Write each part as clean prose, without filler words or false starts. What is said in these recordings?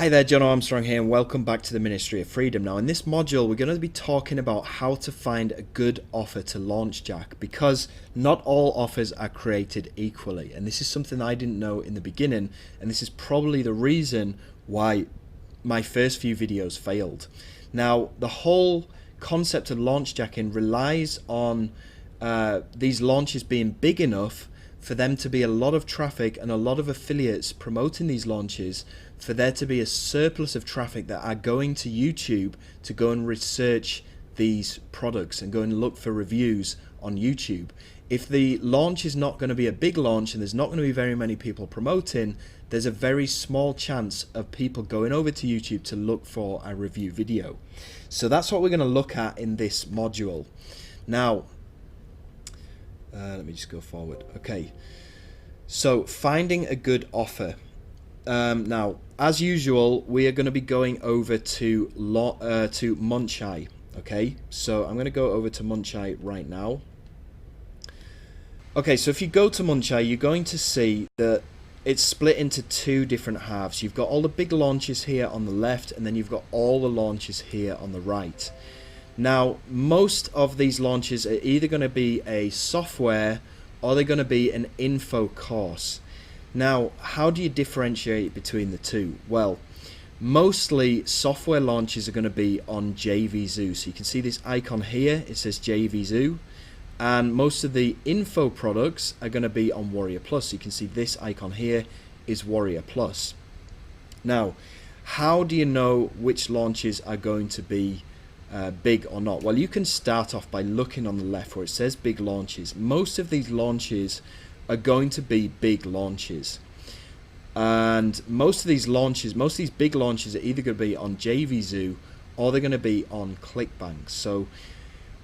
Hi there, John Armstrong here, and welcome back to the Ministry of Freedom. Now, in this module, we're going to be talking about how to find a good offer to LaunchJack, because not all offers are created equally. And this is something I didn't know in the beginning, and this is probably the reason why my first few videos failed. Now, the whole concept of LaunchJacking relies on these launches being big enough for them to be a lot of traffic and a lot of affiliates promoting these launches, for there to be a surplus of traffic that are going to YouTube to go and research these products and go and look for reviews on YouTube. If the launch is not going to be a big launch and there's not going to be very many people promoting, there's a very small chance of people going over to YouTube to look for a review video. So that's what we're going to look at in this module. Now, let me just go forward. Okay, so finding a good offer. Now, as usual, we are going to be going over to Muncheye. Okay, so I'm going to go over to Muncheye right now. Okay, so if you go to Muncheye, you're going to see that it's split into two different halves. You've got all the big launches here on the left, and then you've got all the launches here on the right. Now, most of these launches are either going to be a software or they're going to be an info course. Now, how do you differentiate between the two? Well, mostly software launches are going to be on JVZoo. So you can see this icon here, it says JVZoo. And most of the info products are going to be on Warrior Plus. So you can see this icon here is Warrior Plus. Now, how do you know which launches are going to be big or not? Well, you can start off by looking on the left where it says big launches. Most of these launches are going to be big launches, and most of these big launches are either going to be on JVZoo or they're going to be on ClickBank. So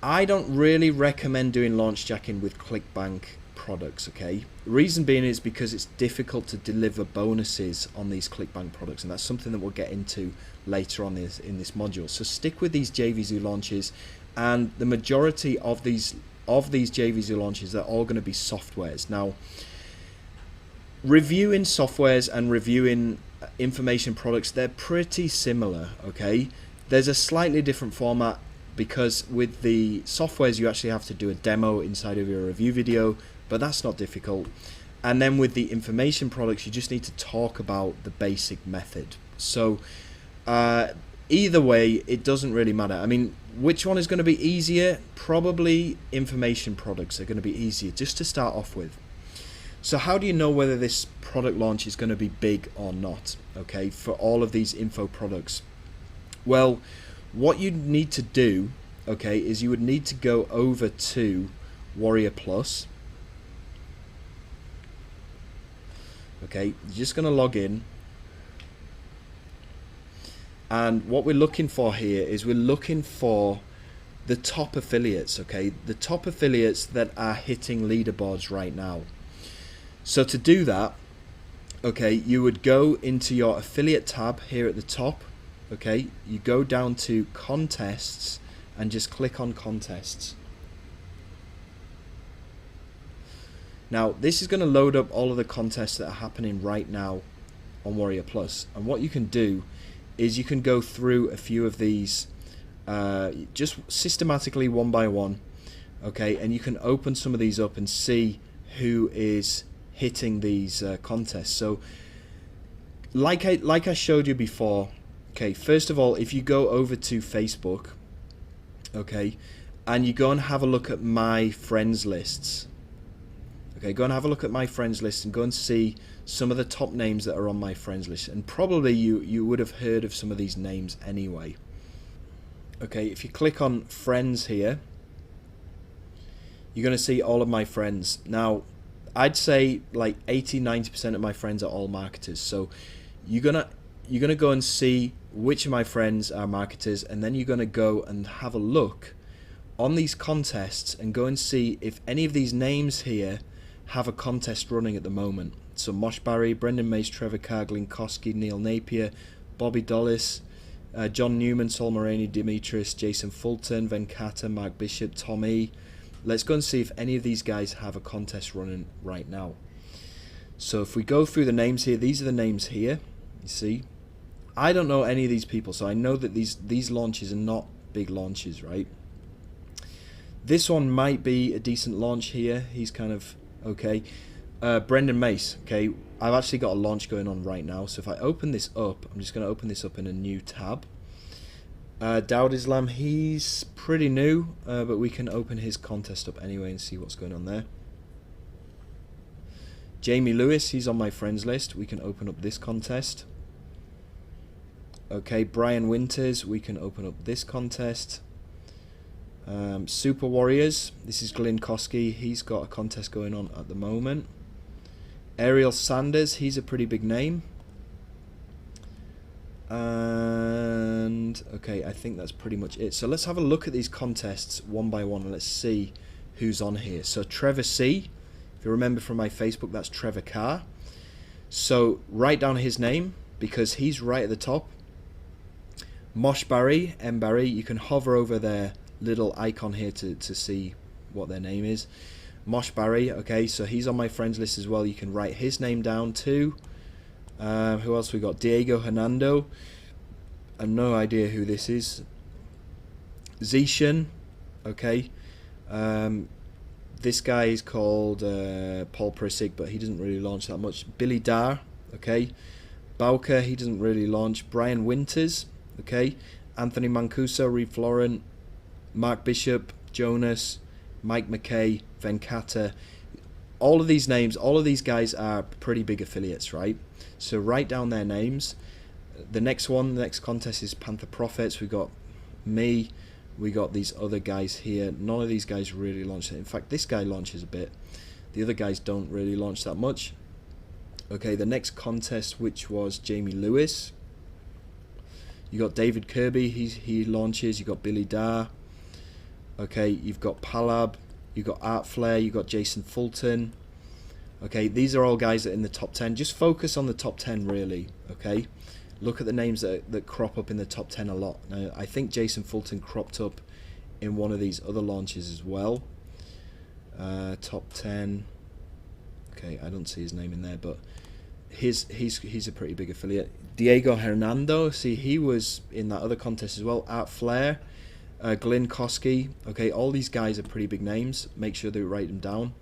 I don't really recommend doing LaunchJacking with ClickBank products. Okay, the reason being is because it's difficult to deliver bonuses on these ClickBank products, and that's something that we'll get into later on in this module. So stick with these JVZoo launches, and the majority of these JVZoo launches are all going to be softwares. Now, reviewing softwares and reviewing information products, they're pretty similar. Okay, there's a slightly different format, because with the softwares you actually have to do a demo inside of your review video, but that's not difficult. And then with the information products, you just need to talk about the basic method. So either way, it doesn't really matter. I mean, which one is going to be easier? Probably information products are going to be easier just to start off with. So how do you know whether this product launch is going to be big or not? Okay, for all of these info products. Well, what you need to do, okay, is you would need to go over to Warrior Plus. Okay, you're just going to log in. And what we're looking for here is we're looking for the top affiliates, okay? The top affiliates that are hitting leaderboards right now. So to do that, okay, you would go into your affiliate tab here at the top, okay? You go down to contests and just click on contests. Now, this is going to load up all of the contests that are happening right now on Warrior Plus. And what you can do is you can go through a few of these just systematically one by one, okay, and you can open some of these up and see who is hitting these contests. So like I showed you before, okay, first of all, if you go over to Facebook, okay, and you go and have a look at my friends lists, okay, go and have a look at my friends list and go and see some of the top names that are on my friends list, and probably you would have heard of some of these names anyway. Okay, if you click on friends here, you're going to see all of my friends. Now, I'd say like 80-90% of my friends are all marketers, so you're gonna go and see which of my friends are marketers, and then you're going to go and have a look on these contests and go and see if any of these names here have a contest running at the moment. So Mosh Barry, Brendan Mays, Trevor Carglin, Koski, Neil Napier, Bobby Dollis, John Newman, Sol Moraney, Demetrius, Jason Fulton, Venkata, Mark Bishop, Tom E. Let's go and see if any of these guys have a contest running right now. So if we go through the names here, these are the names here, you see. I don't know any of these people, so I know that these launches are not big launches, right? This one might be a decent launch here. He's kind of okay. Brendan Mace, okay. I've actually got a launch going on right now, so if I open this up, I'm just going to open this up in a new tab. Dawood Islam, he's pretty new, but we can open his contest up anyway and see what's going on there. Jamie Lewis, he's on my friends list. We can open up this contest. Okay, Brian Winters, we can open up this contest. Super Warriors, this is Glyn Koski. He's got a contest going on at the moment. Ariel Sanders, he's a pretty big name. And okay, I think that's pretty much it. So let's have a look at these contests one by one and let's see who's on here. So Trevor C, if you remember from my Facebook, that's Trevor Carr. So write down his name because he's right at the top. Mosh Barry, M Barry, you can hover over their little icon here to see what their name is. Mosh Barry, okay, so he's on my friends list as well. You can write his name down too. Who else we got? Diego Hernando. I have no idea who this is. Zishan, okay. This guy is called Paul Prisick, but he doesn't really launch that much. Billy Dar, okay. Bowker, he doesn't really launch. Brian Winters, okay. Anthony Mancuso, Reed Florent, Mark Bishop, Jonas, Mike McKay, Venkata. All of these names, all of these guys are pretty big affiliates, right? So write down their names. The next one, the next contest is Panther Prophets. We got me. We got these other guys here. None of these guys really launch it. In fact, this guy launches a bit. The other guys don't really launch that much. Okay, the next contest, which was Jamie Lewis. You got David Kirby. He launches. You got Billy Dar. Okay, you've got Palab. You've got Art Flair. You've got Jason Fulton. Okay, these are all guys that are in the top 10. Just focus on the top 10 really, okay? Look at the names that crop up in the top 10 a lot. Now, I think Jason Fulton cropped up in one of these other launches as well. Top 10. Okay, I don't see his name in there, but he's a pretty big affiliate. Diego Hernando, see, he was in that other contest as well. Art Flair, Glyn Koski. Okay, all these guys are pretty big names. Make sure that you write them down.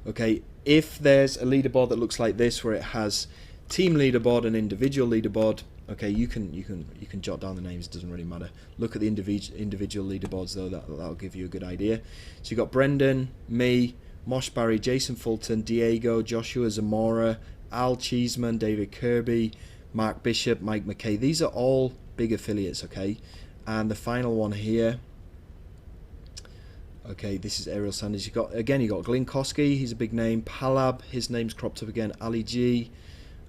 Okay, if there's a leaderboard that looks like this, where it has team leaderboard and individual leaderboard, okay, you can jot down the names. It doesn't really matter. Look at the individual leaderboards though. That'll give you a good idea. So you got Brendan, me, Mosh Barry, Jason Fulton, Diego, Joshua Zamora, Al Cheeseman, David Kirby, Mark Bishop, Mike McKay. These are all big affiliates, okay. And the final one here. Okay, this is Ariel Sanders. You got Glyn Koski, he's a big name. Palab, his name's cropped up again. Ali G.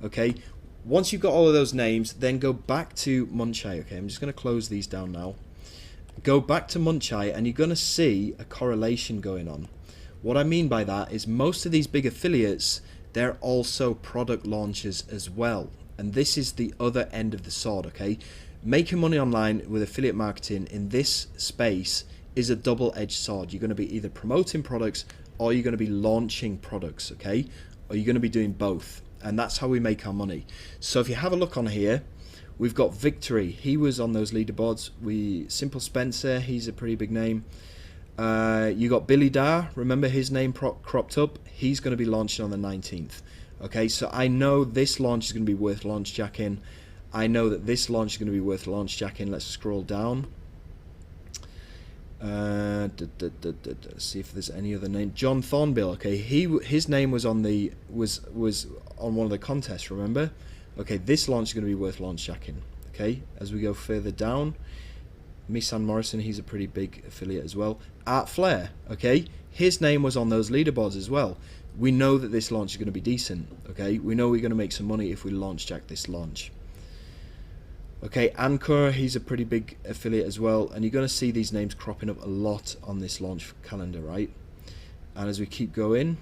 Okay, once you've got all of those names, then go back to Munchai. Okay, I'm just going to close these down now. Go back to Munchai and you're going to see a correlation going on. What I mean by that is most of these big affiliates, they're also product launches as well. And this is the other end of the sword, okay? Making money online with affiliate marketing in this space is a double-edged sword. You're going to be either promoting products or you're going to be launching products, okay? Or you're going to be doing both. And that's how we make our money. So if you have a look on here, we've got Victory. He was on those leaderboards. Simple Spencer, he's a pretty big name. You got Billy Dar. Remember his name cropped up. He's going to be launching on the 19th. Okay, so I know this launch is going to be worth launch jacking. I know that this launch is going to be worth launch jacking. Let's scroll down. See if there's any other name. John Thornbill. Okay, his name was on was on one of the contests. Remember? Okay, this launch is going to be worth launch jacking. Okay, as we go further down, Misan Morrison. He's a pretty big affiliate as well. Art Flair. Okay, his name was on those leaderboards as well. We know that this launch is going to be decent. Okay, we know we're going to make some money if we launch jack this launch. Okay, Anchor, he's a pretty big affiliate as well, and you're going to see these names cropping up a lot on this launch calendar, right? And as we keep going,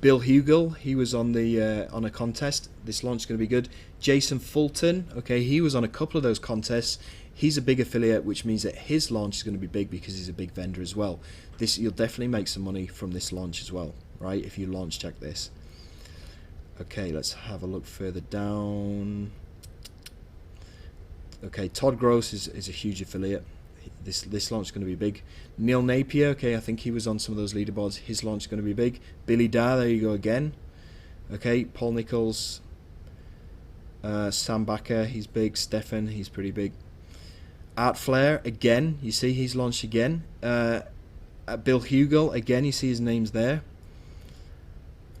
Bill Hugel, he was on a contest. This launch is going to be good. Jason Fulton, okay, he was on a couple of those contests. He's a big affiliate, which means that his launch is going to be big because he's a big vendor as well. You'll definitely make some money from this launch as well, right? If you launch check this. Okay, let's have a look further down. Okay, Todd Gross is a huge affiliate. This launch is going to be big. Neil Napier, okay, I think he was on some of those leaderboards. His launch is going to be big. Billy Dar, there you go again. Okay, Paul Nichols, Sam Backer, he's big. Stefan, he's pretty big. Art Flair, again, you see he's launched again. Bill Hugel, again, you see his name's there.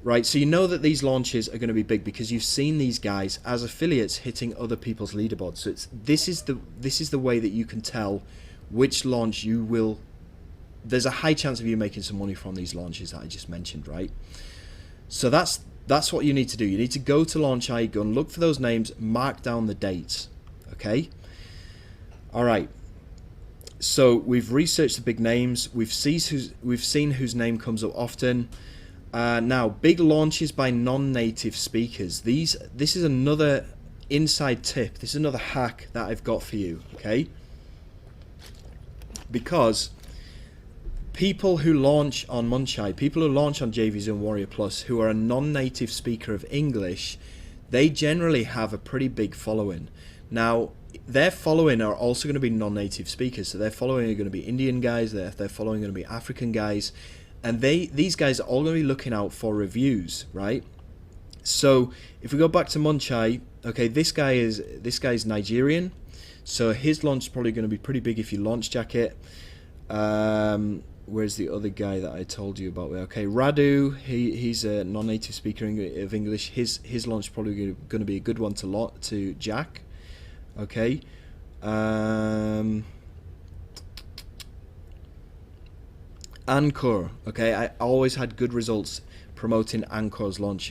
Right, so you know that these launches are going to be big because you've seen these guys as affiliates hitting other people's leaderboards. So this is the way that you can tell which launch you will. There's a high chance of you making some money from these launches that I just mentioned, right? So that's what you need to do. You need to go to Launch.io, go and look for those names, mark down the dates. Okay. All right. So we've researched the big names. We've seen whose name comes up often. Now, big launches by non-native speakers. This is another inside tip. This is another hack that I've got for you, okay? Because people who launch on Munchai, people who launch on JVZoo and Warrior Plus, who are a non-native speaker of English, they generally have a pretty big following. Now, their following are also going to be non-native speakers. So their following are going to be Indian guys, their following are going to be African guys. And these guys are all going to be looking out for reviews, right? So if we go back to Munchai, okay, this guy's Nigerian, so his launch is probably going to be pretty big if you launch jack it. Where's the other guy that I told you about? Okay, Radu, he's a non-native speaker of English. His launch is probably going to be a good one to jack. Okay. Anchor, okay, I always had good results promoting Anchor's launch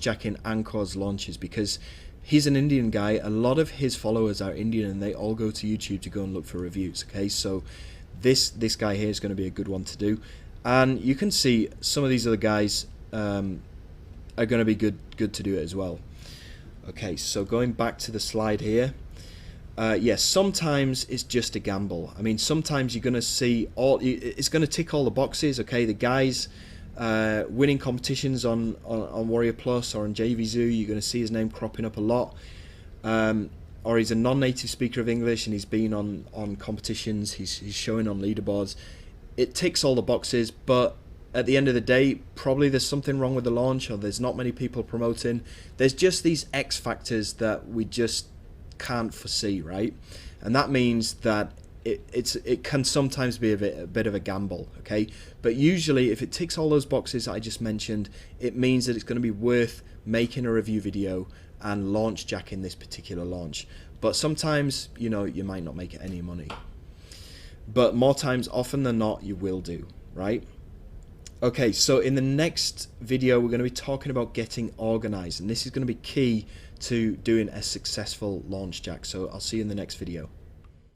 jacking Anchor's launches because he's an Indian guy. A lot of his followers are Indian and they all go to YouTube to go and look for reviews. Okay, so this guy here is going to be a good one to do, and you can see some of these other guys are going to be good to do it as well. Okay, so going back to the slide here. Yes, sometimes it's just a gamble. I mean, sometimes you're going to see it's going to tick all the boxes. Okay, the guys winning competitions on Warrior Plus or on JVZoo, you're going to see his name cropping up a lot. Or he's a non-native speaker of English and he's been on competitions. He's showing on leaderboards. It ticks all the boxes, but at the end of the day, probably there's something wrong with the launch, or there's not many people promoting. There's just these X factors that we just can't foresee, right? And that means that it can sometimes be a bit of a gamble, okay? But usually if it ticks all those boxes that I just mentioned, it means that it's going to be worth making a review video and launch jacking this particular launch. But sometimes, you know, you might not make any money, but more times, often than not, you will do, right? Okay, so in the next video we're going to be talking about getting organized, and this is going to be key to doing a successful launch jack. So I'll see you in the next video.